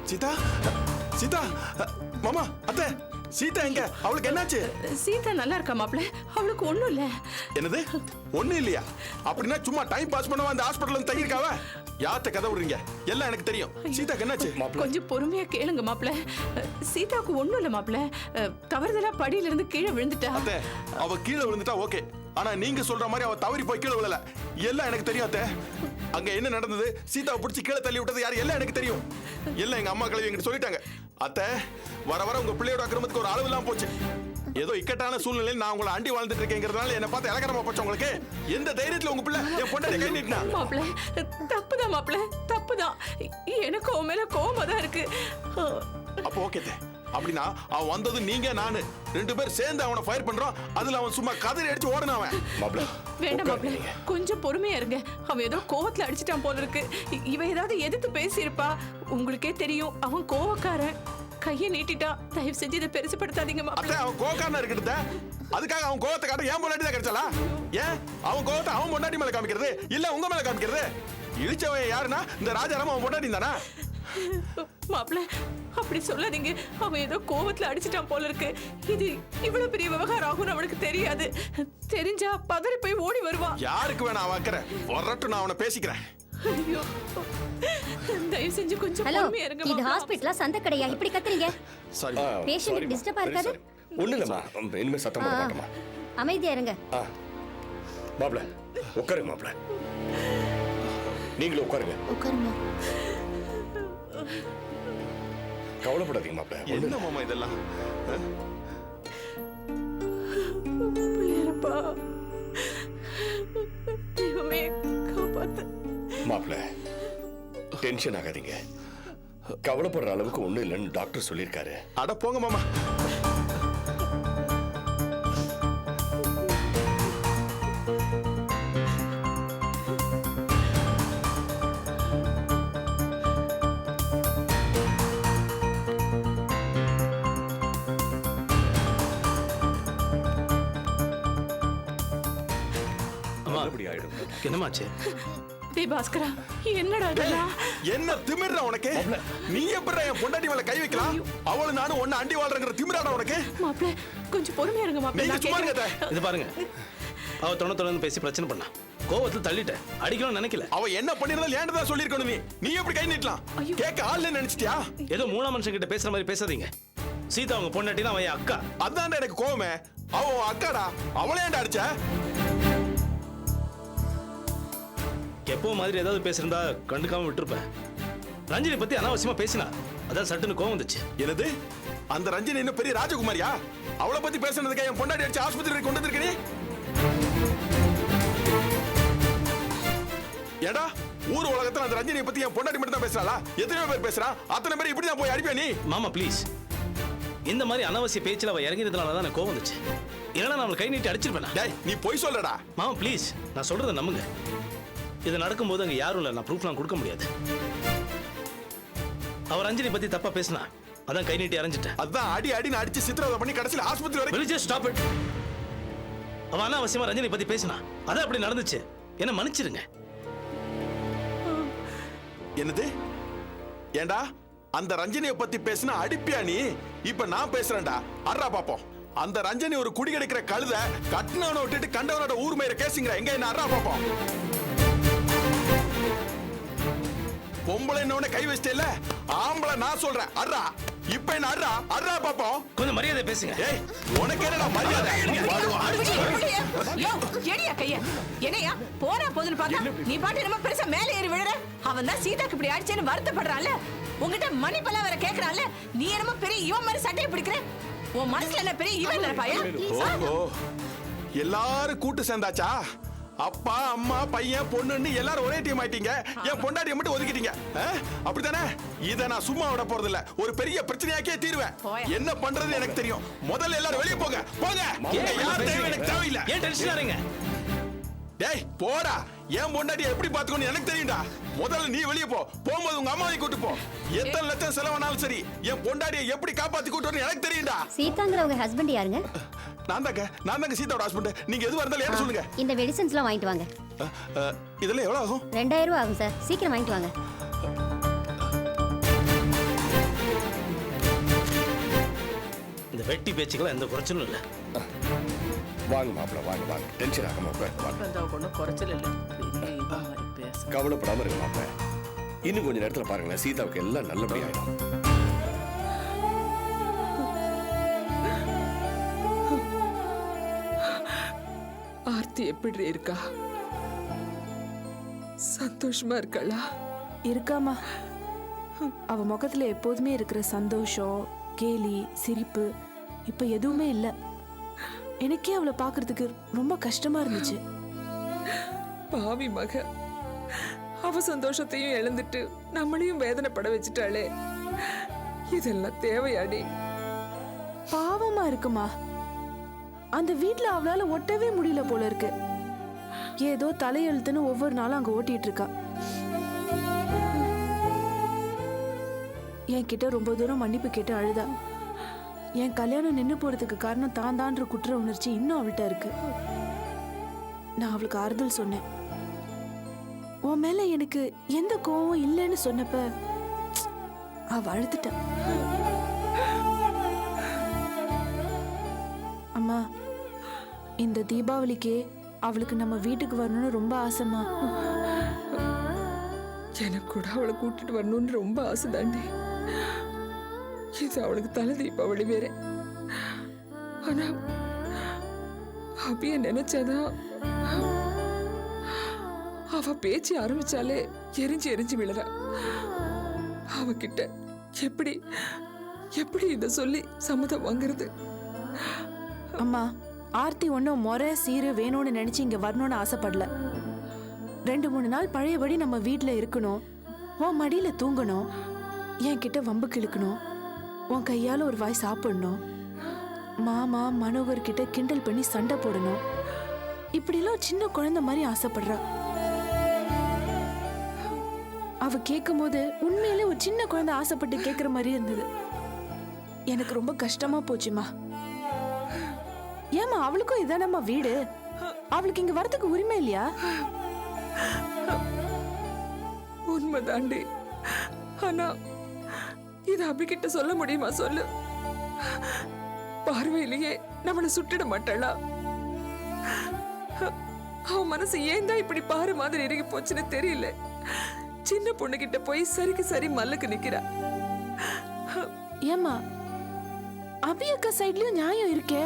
சீதா, சீதா, மாமா, அத்தை, சீதா எங்க? அவளுக்கு என்னாச்சு? சீதா நல்லா இருக்கா மாப்ள, அவளுக்கு ஒண்ணும் இல்ல. என்னது? ஒண்ணும் இல்லையா? அப்படின்னா சும்மா டைம் பாஸ் பண்ணவா அந்த ஹாஸ்பிடல்ல வந்து தங்கியிருக்காவ? யார்கிட்ட கதை விடுறீங்க? எல்லாம் எனக்கு தெரியும். சீதாக்கு என்னாச்சு? கொஞ்சம் பொறுமையா கேளுங்க மாப்ள. சீதாக்கு ஒண்ணும் இல்ல மாப்ள, தவறுதலா படியில இருந்து கீழே விழுந்துட்டா. அத்தை, அவ கீழே விழுந்துட்டா ஓகே, ஆனா நீங்க சொல்ற மாதிரி அவ தவறி போய் கீழே விழல. எல்லாம் எனக்கு தெரியும் அத்தை. அங்க என்ன நடந்தது, சீதாவை பிடிச்சி கீழே தள்ளி விட்டது யாரு, எல்லாம் எனக்கு தெரியும். எல்லாம் எங்க அம்மா கழுவி எங்கிட்ட சொல்லிட்டாங்க. அத்தை, வர வர உங்க பிள்ளையோட அக்கிரமத்துக்கு ஒரு அளவு இல்லாம போச்சு. ஏதோ இக்கட்டான சூழ்நிலையில் நான் உங்களை அண்டி வாழ்ந்துட்டு இருக்கேங்கிறதுனால என்ன பார்த்து இலக்கணமா போச்சு உங்களுக்கு. எந்த தைரியத்துல உங்க பிள்ளை என் பொண்டாட்டி கை நீட்டினா? மாப்ள, தப்புதான் மாப்ள, தப்புதான். எனக்கு உன் மேல கோவமா தான் இருக்கு. அப்போ ஓகே, அப்படின்னா அவன் வந்தது நீங்க நானு ரெண்டு பேர் சேர்ந்து அவனை ஃபயர் பண்றோம். அதுல அவன் சும்மா கதறி அடிச்சு ஓடுனான் அவன். வேண்டாம் மாப்ள, கொஞ்சம் பொறுமையா இருங்க. அவன் ஏதோ கோவத்துல அடிச்சிட்டான் போல இருக்கு. இவ ஏதாவது எதிர்த்து பேசியிருப்பா. உங்களுக்கே தெரியும் அவன் கோவக்காரன். கையை நீட்டிட்டா. தயவு செஞ்சு இதை பெருசுப்படுத்தாதீங்க மாப்ள. அவன் கோவக்காரனா இருக்கட்ட அதுக்காக அவன் கோவத்தை காட்ட ஏன் பொண்டாட்டி தான் கிடைச்சாலா? ஏன் அவன் கோவத்தை அவன் பொண்டாட்டி மேல காமிக்கிறது இல்ல உங்க மேல காமிக்கிறது? இழிச்சவன் யாருன்னா இந்த ராஜாராம அவன் பொண்டாட்டி தானா? மாப்ள, அப்படி சொல்லாதீங்க. அவன் ஏதோ கோவத்துல அடிச்சிட்டான் போல இருக்கு. இது இவ்வளவு பெரிய விவகாரம் ஆகும் அவனுக்கு தெரியாது. தெரிஞ்சா பதறி போய் ஓடி வருவான். யாருக்கு வேணா அவன் அக்கறை வரட்டும், நான் அவனை பேசிக்கிறேன். ஐயோ, தயவு செஞ்சு கொஞ்சம் ஹலோ, பொறுமையா இருங்க. இது ஹாஸ்பிடலா சந்த கடையா? இப்படி கத்துறீங்க. சாரி. பேஷண்ட் டிஸ்டர்பா இருக்காது. ஒண்ணு இல்லம்மா, இனிமே சத்தம் போட மாட்டோமா. அமைதியா இருங்க. மாப்ள உட்காருங்க. மாப்ள நீங்களும் உட்காருங்க. உட்காருங்க. கவலைப்படாதீங்க மாப்ள. என்ன மாமா இதெல்லாம்? பிள்ளையப்பா, தெய்வமே காப்பாத்து. மாப்ள டென்ஷன் ஆகாதீங்க. கவலைப்படுற அளவுக்கு ஒண்ணும் இல்லைன்னு டாக்டர் சொல்லியிருக்காரு. அட போங்க மாமா. என்னமாச்சு? டேய் பாஸ்கரா, என்னடா இதெல்லாம்? என்ன திமிர்றா உனக்கு? நீ எப்பறா என் பொண்டாட்டி மேல கை வைக்கலாம்? அவள நானும் ஒண்ணு அண்டி வாழ்றங்கற திமிராடா உனக்கு? மாப்ள, கொஞ்சம் பொறுமையா இருங்க மாப்ள. நீங்க நான் சும்மா இருங்க. கேக்குறேன். இது பாருங்க, அவ தொண பேசி பிரச்சனை பண்ணா. கோவத்துல தள்ளிட்டேன், அடிக்கணும்னு நினைக்கல. அவ என்ன பண்ணிருந்தாலும் ஏன்டா சொல்லிருக்கணும் நீ? நீ எப்படி கை நீட்டலாம்? கேக்க ஆள்ல நினைச்சிட்டியா? ஏதோ மூணா மனுஷன் கிட்ட பேசுற மாதிரி பேசாதீங்க. சீதா அவங்க பொண்டாட்டினா அவன் என் அக்கா. அதான்டா எனக்கு கோவமே. அவ உன் அக்காடா. அவளே ஏன்டா அடிச்ச? எப்போ மாதிரி ஏதாவது பேசிருந்தா கண்டுக்காம விட்டுருப்பேன். ரஞ்சினி பத்தி அனாவசியமா பேசினா, அதான் சட்டுன்னு கோவம் வந்துச்சு. என்னது? அந்த ரஞ்சினி இன்னும் பெரிய ராஜகுமாரியா? அவளை பத்தி பேசுனதுக்கு என் பொண்டாட்டி அடிச்சு ஆஸ்பத்திரிக்கு கொண்டு வந்திருக்க நீ? ஏடா, ஊர் உலகத்துல அந்த ரஞ்சினியை பத்தி என் பொண்டாட்டி மட்டும் தான் பேசுறாளா? எத்தனை பேர் பேசுறா? அத்தனை பேர் இப்படிதான் போய் அடிப்பியா நீ? மாமா ப்ளீஸ், இந்த மாதிரி அனாவசிய பேச்சில் அவ இறங்கினதுனால தான் எனக்கு கோவம் வந்துச்சு. இல்லைன்னா நான் அவளை கை நீட்டி அடிச்சிருப்பேன். டேய், நீ போய் சொல்லடா. மாமா ப்ளீஸ், நான் சொல்றதை நம்புங்க. இது நடக்கும்போது அங்க யாரும் இல்லை, நான் ப்ரூஃப்லாம் கொடுக்க முடியாது. அவர் ரஞ்சினி பத்தி தப்பா பேசினா, அதான் கை நீட்டி அரைஞ்சிட்டேன். அதான் அடி அடின்னு அடிச்சு சித்திரவதை பண்ணி கடைசியில் ஆஸ்பத்திரி வரைக்கும். Will you just stop it? அவ அனாவசியமா ரஞ்சினி பத்தி பேசினா, அதான் அப்படி நடந்துச்சு. என்ன மன்னிச்சிருங்க. என்னது? ஏண்டா, அந்த ரஞ்சினியை பத்தி பேசினா அடிப்பியா நீ? இப்ப நான் பேசுறேன்டா, அறா பாப்போம். அந்த ரஞ்சினி ஒரு குடி கிடைக்கிற கழுத, கட்டினவனை விட்டுட்டு கண்டவனோட ஊர் மயிர கேசிங்கிற எங்க என்ன அறா பாப்போம். பொம்பளை என்னோட கை வச்சிட்டேல, ஆம்பளை நான் சொல்றேன் அறா. இப்ப என்ன அறா? அறா பாப்போம். கொஞ்சம் மரியாதை பேசுங்க. ஏய், உனக்கு என்னடா மரியாதை? யோ, எடியா கைய. என்னையா போறா போதுன்னு பார்த்தா நீ பாட்டு நம்ம பெருசா மேலே ஏறி விழுற. அவன் தான் சீதாக்கு இப்படி அடிச்சேன்னு வருத்தப்படுறான்ல. உங்ககிட்ட மன்னிப்பெல்லாம் வேற கேக்குறான்ல. நீ என்னமோ பெரிய இவன் மாதிரி சட்டையை பிடிக்கிற. உன் மனசுல என்ன பெரிய இவன் நினைப்பாயா? ஓஹோ, எல்லாரும் கூட்டு சேர்ந்தாச்சா? அப்பா அம்மா பையன் பொண்ணுன்னு எல்லாரும் ஒரே டீம் ஆயிட்டீங்க. என் பொண்டாட்டியை மட்டும் ஒதுக்கிட்டீங்க. அப்படித்தானே? இத நான் சும்மா விட போறது இல்ல. ஒரு பெரிய பிரச்சனையாக்கே தீருவேன். என்ன பண்றது எனக்கு தெரியும். முதல்ல எல்லாரும் வெளியே போங்க. போங்க. யார் தேவை எனக்கு தேவையில்லை. ஏன் டென்ஷன் ஆறீங்க? டேய் போடா. என் பொண்டாட்டியை எப்படி பாத்துக்கணும் எனக்கு தெரியும்டா. முதல்ல நீ வெளியே போ. போகும்போது உங்க அம்மாவை கூட்டு போ. எத்தனை லட்சம் செலவானாலும் சரி, என் பொண்டாட்டியை எப்படி காப்பாத்தி கூட்டு வரணும் எனக்கு தெரியும்டா. சீதாங்கிற உங்க ஹஸ்பண்ட் யாருங்க? நான் தாங்க சீதாவோட ஹஸ்பண்ட். நீங்க எதுவா இருந்தாலும் ஏன் சொல்லுங்க. இந்த மெடிசன்ஸ்லாம் வாங்கிட்டு வாங்க. இதெல்லாம் எவ்வளவு ஆகும்? 2000 ரூபாய் ஆகும் சார். சீக்கிரம் வாங்கிட்டு வாங்க. இந்த வெட்டி பேச்சுக்கெல்லாம் எந்த குறைச்சலும் இல்லை. வாங்க மாப்பிள்ள, வாங்க வாங்க. டென்ஷன் ஆகாம உட்காரு. வாங்க. ஒன்றும் குறைச்சல் இல்லை. கவலைப்படாம இருங்க மாப்பிள்ள. இன்னும் கொஞ்ச நேரத்துல பாருங்களேன், சீதாவுக்கு எல்லாம் நல்லபடியாயிடும். ஆர்த்தி எப்படி இருக்கா? சந்தோஷமா இருக்காளா? இருக்காமா. அவ முகத்துல எப்போதுமே இருக்கிற சந்தோஷம், கேலி, சிரிப்பு இப்ப எதுவுமே இல்ல. எனக்கே அவளை பாக்குறதுக்கு ரொம்ப கஷ்டமா இருந்துச்சு. பாவி மக, அவ சந்தோஷத்தையும் இழந்துட்டு நம்மளையும் வேதனைப்பட வச்சுட்டாளே. இதெல்லாம் தேவையாடி? பாவமா இருக்குமா. அந்த வீட்ல அவளால ஒட்டவே முடியல போல இருக்கு. ஏதோ தலையெழுத்துன்னு ஒவ்வொரு நாளும் அங்க ஓட்டிட்டு இருக்கா. என்கிட்ட ரொம்ப தூரம் மன்னிப்பு கேட்டு அழுதா. என் கல்யாணம் நின்னு போறதுக்கு காரணம் தான் தான்ற குற்ற உணர்ச்சி இன்னும் அவள்கிட்ட இருக்கு. நான் அவளுக்கு ஆறுதல் சொன்னேன். உன் மேல எனக்கு எந்த கோவம் இல்லைன்னு சொன்னப்ப அவ அழுதுட்டா. அம்மா, இந்த தீபாவளிக்கு அவளுக்கு நம்ம வீட்டுக்கு வரணும்னு ரொம்ப ஆசைமா. எனக்கு கூட அவளை கூட்டிட்டு வரணும்னு ரொம்ப ஆசைதாண்டி. இது அவளுக்கு தலை தீபாவளி வேற. ஆனா அபிய நினைச்சாதான் அவ பேச்சு ஆரம்பிச்சாலே எரிஞ்சு எரிஞ்சு விழறா. அவகிட்ட எப்படி எப்படி இத சொல்லி சம்மதம் வாங்குறது? அம்மா, ஆர்த்தி ஒன்னும் முறை சீரு வேணும்னு நினைச்சு இங்க வரணும்னு ஆசைப்படல. 2-3 நாள் பழையபடி நம்ம வீட்டுல இருக்கணும், உன் மடியில தூங்கணும், என்கிட்ட வம்பு கிழக்கணும், உன் கையால ஒரு வாய் சாப்பிடணும், மாமா மனோகர் கிட்ட கிண்டல் பண்ணி சண்டை போடணும். இப்படிலாம் சின்ன குழந்தை மாதிரி ஆசைப்படுறா. அவ கேட்கும் போது உண்மையிலே ஒரு சின்ன குழந்தை ஆசைப்பட்டு கேட்கிற மாதிரி இருந்தது. எனக்கு ரொம்ப கஷ்டமா போச்சுமா. ஏமா, அவளுக்கும் இதானம்மா வீடு. அவளுக்கு இங்க வரதுக்கு உரிமை இல்லையா? உண்மைதாண்டி. ஆனா இது அபிகிட்ட சொல்ல முடியுமா? சொல்லு. பார்வையிலேயே நம்மளை சுட்டிட மாட்டாளா? அவன் மனசு ஏன் தான் இப்படி பாரு மாதிரி இறுகி போச்சுன்னு தெரியல. சின்ன பொண்ணு கிட்ட போய் சரிக்கு சரி மல்லுக்கு நிக்கிறா. ஏமா, அபி அக்கா சைட்லயும் நியாயம் இருக்கே.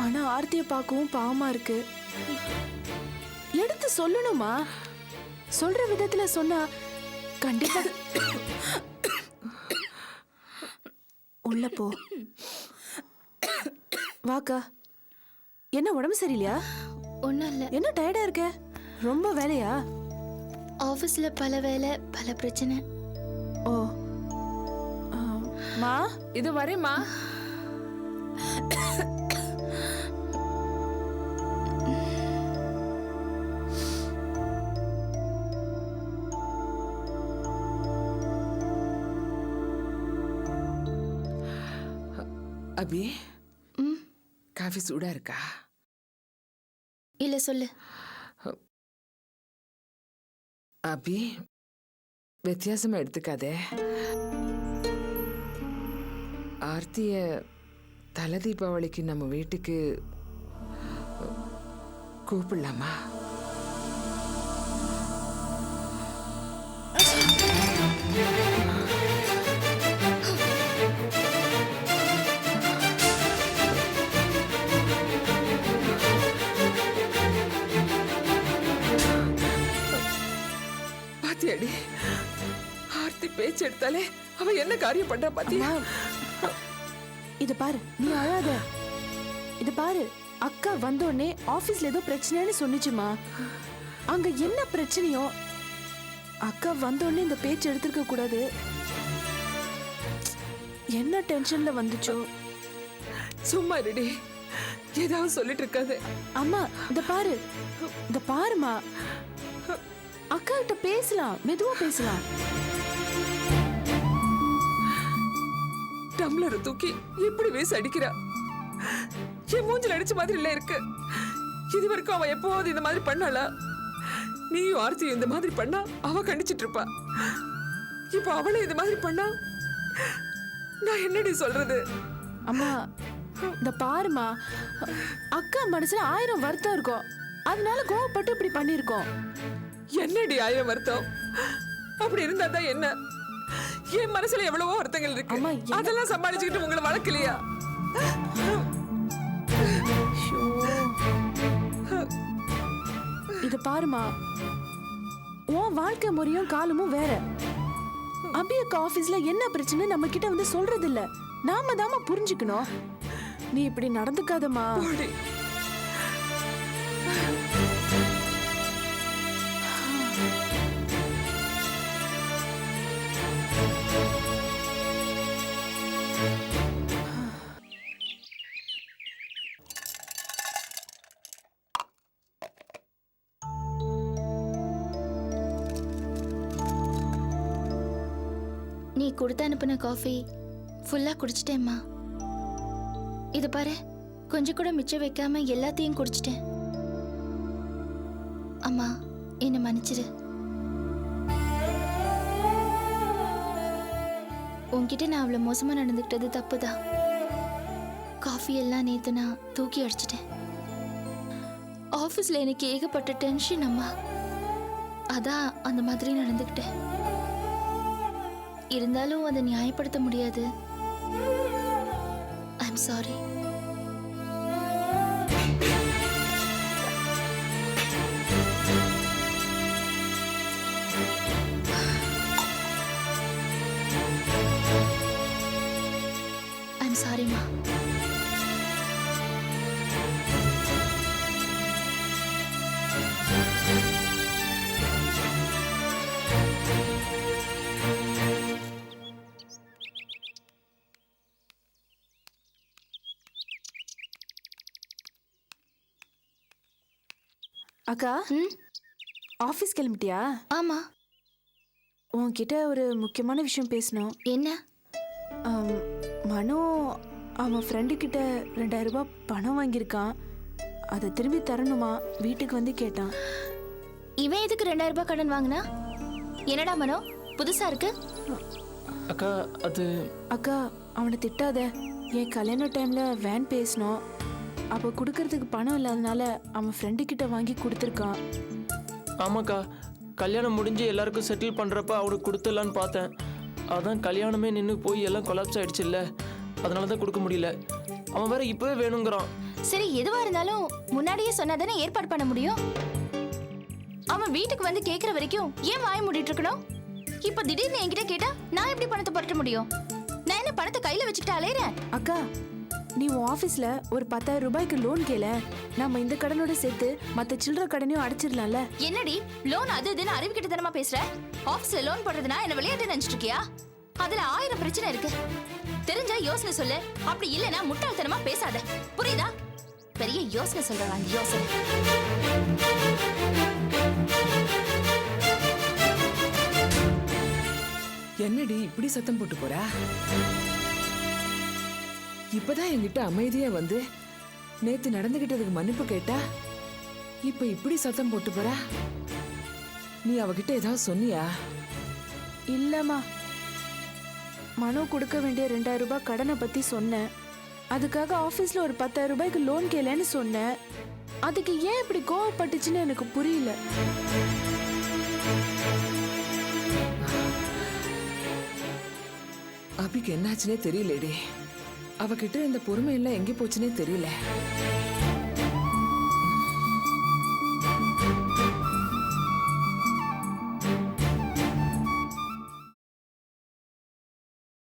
ஆனா ஆர்த்திய பார்க்கவும் பாவமா இருக்கு. எடுத்து சொல்லணுமா? சொல்ற விதத்துல சொன்னா கண்டிப்பா. உள்ள போ. வாக்கா. என்ன உடம்பு சரியில்லையா? ஒன்றும் இல்லை. என்ன டயர்டா இருக்க? ரொம்ப வேலையா? ஆஃபீஸில் பல வேலை, பல பிரச்சனை. ஓ, மா இது வரேம்மா. அபி, காஃபி சூடா இருக்கா? இல்லை, சொல்லு. அபி, வித்தியாசமா எடுத்துக்காதே. ஆர்த்திய தலை தீபாவளிக்கு நம்ம வீட்டுக்கு கூப்பிடலாமா? பாத்தியாடி, ஆர்த்தி பேச்சு எடுத்தாலே அவ என்ன காரியம் பண்றா பாத்தியா? இது பாரு, நீ அழாத. இது பாரு, அக்கா வந்தோடனே ஆபீஸ்ல ஏதோ பிரச்சனைன்னு சொன்னிச்சுமா. அங்க என்ன பிரச்சனையோ, அக்கா வந்தோடனே இந்த பேச்சு எடுத்திருக்க கூடாது. என்ன டென்ஷன்ல வந்துச்சோ. சும்மா இருடி, ஏதாவது சொல்லிட்டு இருக்காது. அம்மா, இந்த பாரு, இந்த பாருமா, அக்கா கிட்ட பேசலாம், மெதுவா பேசலாம். டம்ளரை தூக்கி இப்படி வீசி அடிக்கிறா. என் மூஞ்சில் அடிச்ச மாதிரி இல்ல இருக்கு. இது வரைக்கும் அவ எப்போது இந்த மாதிரி பண்ணாளா? நீயும் ஆர்த்தியும் இந்த மாதிரி பண்ணா அவ கண்டிச்சிட்டு இருப்பா. இப்ப அவளே இந்த மாதிரி பண்ணா நான் என்னடி சொல்றது? அம்மா இந்த பாருமா, அக்கா மனசுல 1000 வருத்தம் இருக்கும், அதனால கோவப்பட்டு இப்படி பண்ணிருக்கோம். என்னடி 1000 வருத்தம்? அப்படி இருந்தா தான் என்ன? என் மனசுல எவ்வளவோ வருத்தங்கள் இருக்கு. அம்மா, அதெல்லாம் சமாளிச்சுக்கிட்டு உங்களை வளர்க்கலையா? இது பாருமா, உன் வாழ்க்கை முறையும் காலமும் வேற. அபி அக்கா ஆபீஸ்ல என்ன பிரச்சனை நம்ம கிட்ட வந்து சொல்றது இல்ல, நாம தாமா புரிஞ்சுக்கணும். நீ இப்படி நடந்துக்காதம்மா. போடி. நீ கொடுத்து அனுப்பின காஃபி ஃபுல்லா குடிச்சிட்டேம்மா. இது பாரு, கொஞ்சம் கூட மிச்சம் வைக்காம எல்லாத்தையும் குடிச்சிட்டேன். அம்மா என்னை மன்னிச்சிரு. உன்கிட்ட நான் அவ்வளவு மோசமா நடந்துக்கிட்டது தப்புதான். காஃபி எல்லாம் நேத்து நான் தூக்கி அடிச்சிட்டேன். ஆஃபீஸ்ல எனக்கு ஏகப்பட்ட டென்ஷன் அம்மா, அதான் அந்த மாதிரி நடந்துக்கிட்டேன். இருந்தாலும் அதை நியாயப்படுத்த முடியாது. I'm sorry. ஐம் சாரிம்மா. அக்கா, ஆபீஸ் கிளம்பிட்டியா? ஆமா. உன்கிட்ட ஒரு முக்கியமான விஷயம் பேசணும். என்ன? மனோ அவன் ஃப்ரெண்டு கிட்ட 2000 ரூபாய் பணம் வாங்கியிருக்கான், அதை திரும்பி தரணுமா, வீட்டுக்கு வந்து கேட்டான். இவன் எதுக்கு 2000 ரூபாய் கடன் வாங்கினா? என்னடா மனோ, புதுசா இருக்கு? அக்கா அது அக்கா அவனை திட்டாத. என் கல்யாண டைம்ல வேன் பேசணும், அப்போ கொடுக்கறதுக்கு பணம் இல்லாதனால அவன் ஃப்ரெண்டு கிட்ட வாங்கி கொடுத்துருக்கான். ஆமாக்கா, கல்யாணம் முடிஞ்சு எல்லாருக்கும் செட்டில் பண்ணுறப்ப அவனுக்கு கொடுத்துடலான்னு பார்த்தேன். அதான் கல்யாணமே நின்று போய் எல்லாம் கொலாப்ஸ் ஆயிடுச்சு இல்லை, அதனால தான் கொடுக்க முடியல. அவன் வேற இப்போவே வேணுங்கிறான். சரி, எதுவா இருந்தாலும் முன்னாடியே சொன்னாதானே ஏற்பாடு பண்ண முடியும். அவன் வீட்டுக்கு வந்து கேட்குற வரைக்கும் ஏன் வாய மூடிட்டு இருக்கணும்? இப்போ திடீர்னு என்கிட்ட கேட்டா நான் எப்படி பணத்தை புரட்ட முடியும்? நான் என்ன பணத்தை கையில வச்சுக்கிட்டு அலையிறேன்? அக்கா, நீ உன் ஆஃபீஸில் ஒரு 10,000 ரூபாய்க்கு லோன் கேள, நம்ம இந்த கடனோட சேர்த்து மற்ற சில்லற கடனையும் அடைச்சிடலாம்ல. என்னடி லோன் அது இதுன்னு அறிவிக்கிட்டு தனமா பேசுற? ஆஃபீஸ்ல லோன் போடுறதுனா என்ன விளையாட்டு நினைச்சிட்டு இருக்கியா? அதுல 1000 பிரச்சனை இருக்கு. தெரிஞ்சா யோசனை சொல்லு, அப்படி இல்லைன்னா முட்டாள்தனமா பேசாத, புரியுதா? பெரிய யோசனை சொல்றான் யோசனை. என்னடி இப்படி சத்தம் போட்டு போறா? இப்பதான் என்கிட்ட அமைதியா வந்து நேத்து நடந்துகிட்டதுக்கு மன்னிப்பு கேட்டா, இப்ப இப்படி சத்தம் போட்டு போறா? நீ அவகிட்ட ஏதாவது சொன்னியா? இல்லம்மா, மனோ கொடுக்க வேண்டிய 2000 ரூபாய் கடனை பத்தி சொன்னேன். அதுக்காக ஆஃபீஸ்ல ஒரு 10,000 ரூபாய்க்கு லோன் கேளன்னு சொன்னேன். அதுக்கு ஏன் இப்படி கோவப்பட்டுச்சுன்னு எனக்கு புரியல. அபிக்கு என்னாச்சுன்னே தெரியலடி. அவகிட்ட இந்த பொறுமை எல்லாம் எங்க போச்சுன்னே தெரியல.